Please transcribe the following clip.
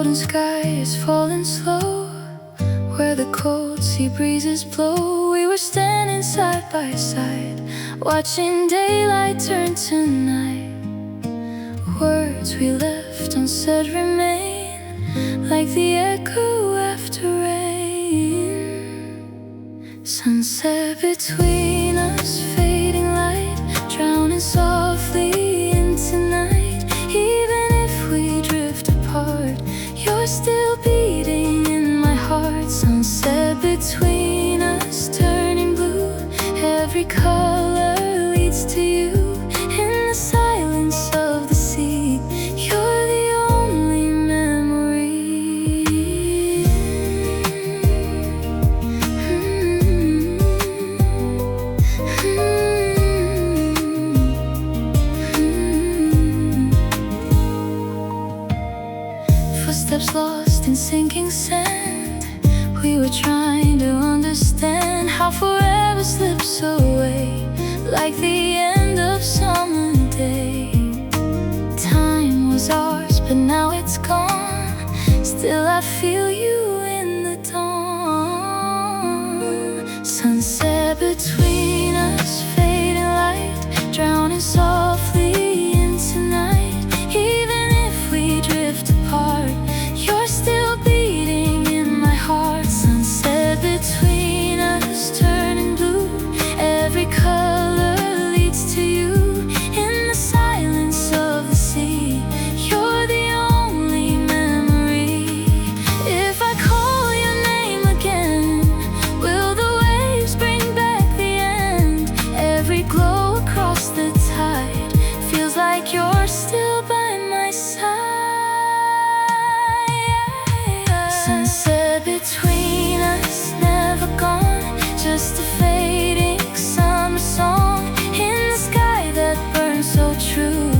golden sky is falling slow, where the cold sea breezes blow. We were standing side by side, watching daylight turn to night. Words we left unsaid remain, like the echo after rain. Sunset between us, fading light, drowning softly into night. Even if we drift apart, you're still beating in my heart. Sunset between us, turning blue, every color leads to you. In the silence of the sea, you're the only memory. Footsteps lost in sinking sand, we were trying to understand how forever slips away, like the end of summer day. Time was ours, but now it's gone. Still I feel you in the dawn. Sunset between us, fading light, drowning softly into night. Even if we drift apart, you're still beating in my heart. Sunset between us, turning blue, every color leads to you. In the silence of the sea, you're the only memory. If I call your name again, will the waves bring back the end? Every glow across the tide feels like you're still by my side. Sunset between us, never gone, just a fading summer song in the sky that burns so true.